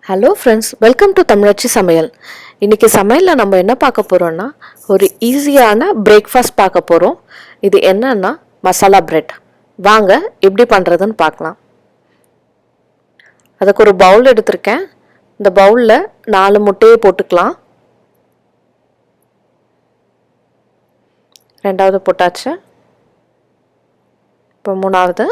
Hello friends, welcome to தமிழச்சி சமையல். இன்றைக்கி சமையலில் நம்ம என்ன பார்க்க போகிறோன்னா, ஒரு ஈஸியான பிரேக்ஃபாஸ்ட் பார்க்க போகிறோம். இது என்னன்னா மசாலா பிரெட். வாங்க எப்படி பண்ணுறதுன்னு பார்க்கலாம். அதுக்கு ஒரு பவுல் எடுத்திருக்கேன். இந்த பவுலில் 4 முட்டையை போட்டுக்கலாம். ரெண்டாவது போட்டாச்சு. இப்போ மூணாவது,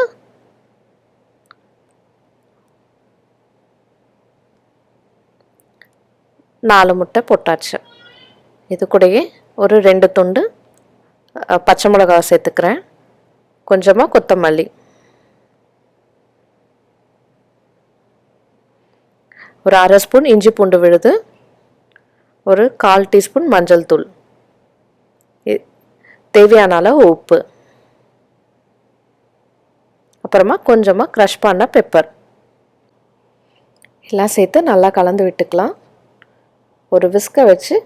நாலு முட்டை போட்டாச்சு. இது கூடயே ஒரு 2 துண்டு பச்சை மிளகாய் சேர்த்துக்கிறேன். கொஞ்சமாக கொத்தமல்லி, ஒரு 1/2 ஸ்பூன் இஞ்சி பூண்டு விழுது, ஒரு 1/4 டீஸ்பூன் மஞ்சள் தூள், தேவையான அளவு உப்பு, அப்புறமா கொஞ்சமாக க்ரஷ் பண்ண பெப்பர் எல்லாம் சேர்த்து நல்லா கலந்து விட்டுக்கலாம். ஒரு விஸ்கை வச்சு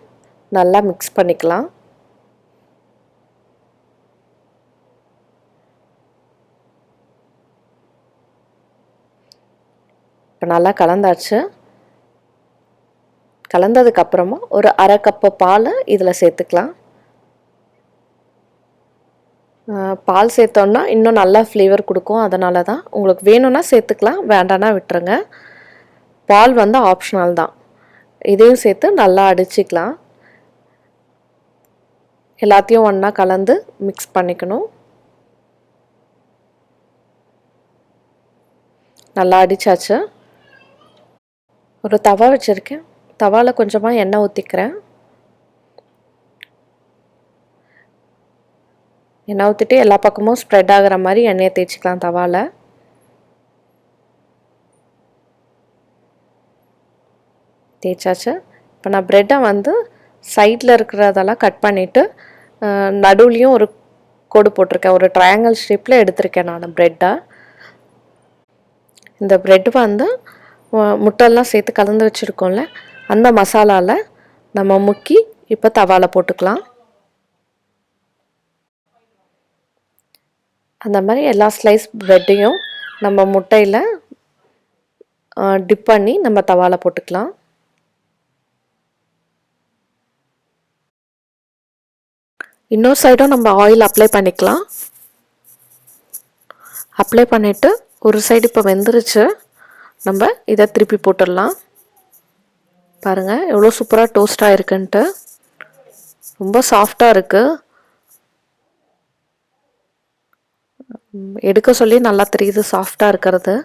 நல்லா மிக்ஸ் பண்ணிக்கலாம். இப்போ நல்லா கலந்தாச்சு. கலந்ததுக்கப்புறமா ஒரு 1/2 கப்பு பால் இதில் சேர்த்துக்கலாம். பால் சேர்த்தோன்னா இன்னும் நல்லா ஃப்ளேவர் கொடுக்கும். அதனால தான், உங்களுக்கு வேணும்னா சேர்த்துக்கலாம், வேண்டான்னா விட்டுருங்க. பால் வந்து ஆப்ஷனல் தான். இதையும் சேர்த்து நல்லா அடிச்சிக்கலாம். எல்லாத்தையும் ஒன்றா கலந்து மிக்ஸ் பண்ணிக்கணும். நல்லா அடித்தாச்சு. ஒரு தவா வச்சுருக்கேன். தவாவில் கொஞ்சமாக எண்ணெய் ஊற்றிக்கிறேன். எண்ணெய் ஊற்றிட்டு எல்லா பக்கமும் ஸ்ப்ரெட் ஆகிற மாதிரி எண்ணெயை தேய்ச்சிக்கலாம் தவாவில். தேய்ச்சாச்சு. இப்போ நான் ப்ரெட்டை வந்து சைடில் இருக்கிறதெல்லாம் கட் பண்ணிவிட்டு நடுவுலையும் ஒரு கோடு போட்டிருக்கேன். ஒரு ட்ரையாங்கிள் ஷேப்பில் எடுத்திருக்கேன் நான் ப்ரெட்டை. இந்த ப்ரெட் வந்து முட்டையெல்லாம் சேர்த்து கலந்து வச்சுருக்கோம்ல, அந்த மசாலாவில் நம்ம முக்கி இப்போ தவாவில் போட்டுக்கலாம். அந்த மாதிரி எல்லா ஸ்லைஸ் ப்ரெட்டையும் நம்ம முட்டையில் டிப் பண்ணி நம்ம தவாவில் போட்டுக்கலாம். இன்னொரு சைடும் நம்ம ஆயில் அப்ளை பண்ணிக்கலாம். அப்ளை பண்ணிவிட்டு ஒரு சைடு இப்போ வெந்துருச்சு. நம்ம இதை திருப்பி போட்டுடலாம். பாருங்கள் எவ்வளோ சூப்பராக டோஸ்டாக இருக்குன்ட்டு. ரொம்ப சாஃப்டாக இருக்குது. எடுக்க சொல்லி நல்லா தெரியுது சாஃப்டாக இருக்கிறது.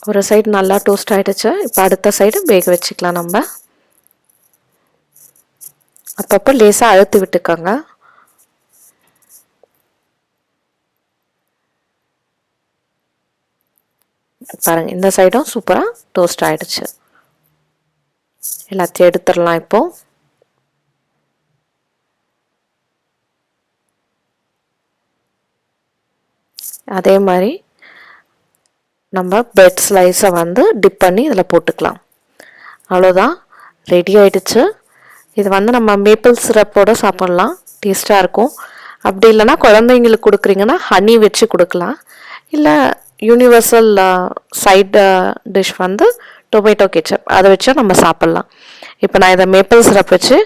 ஒரு சைடு நல்லா டோஸ்ட் ஆகிடுச்சு. இப்போ அடுத்த சைடு வேக வச்சுக்கலாம். நம்ம அப்பப்போ லேசாக அழுத்தி விட்டுக்கோங்க. பாருங்கள், இந்த சைடும் சூப்பராக டோஸ்ட் ஆகிடுச்சு. எல்லாத்தையும் எடுத்துடலாம். இப்போ அதே மாதிரி நம்ம பிரெட் ஸ்லைஸை வந்து டிப் பண்ணி இதில் போட்டுக்கலாம். அவ்வளோதான், ரெடி ஆகிடுச்சு. இது வந்து நம்ம மேப்பிள் சிரப்போடு சாப்பிட்லாம், டேஸ்ட்டாக இருக்கும். அப்படி இல்லைனா குழந்தைங்களுக்கு கொடுக்குறீங்கன்னா ஹனி வச்சு கொடுக்கலாம். இல்லை யூனிவர்சல் சைடு டிஷ் வந்து டொமேட்டோ கெச்சப், அதை வச்சு நம்ம சாப்பிட்லாம். இப்போ நான் இதை மேப்பிள் சிரப் வச்சு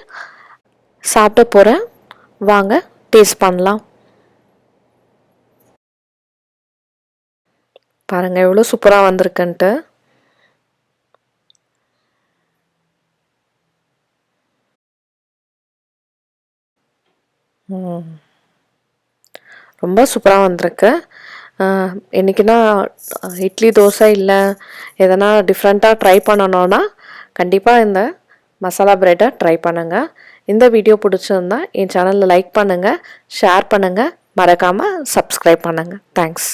சாப்பிட போகிறேன். வாங்க டேஸ்ட் பண்ணலாம். பாருங்கள் எவ்வளோ சூப்பராக வந்திருக்குன்ட்டு. ரொம்ப சூப்பராக வந்திருக்கு. என்றைக்குன்னா இட்லி தோசை இல்லை எதனா டிஃப்ரெண்ட்டாக ட்ரை பண்ணணுன்னா கண்டிப்பாக இந்த மசாலா ப்ரெட்டை ட்ரை பண்ணுங்கள். இந்த வீடியோ பிடிச்சிருந்தா என் சேனலில் லைக் பண்ணுங்கள், ஷேர் பண்ணுங்கள், மறக்காமல் சப்ஸ்கிரைப் பண்ணுங்கள். தேங்க்ஸ்.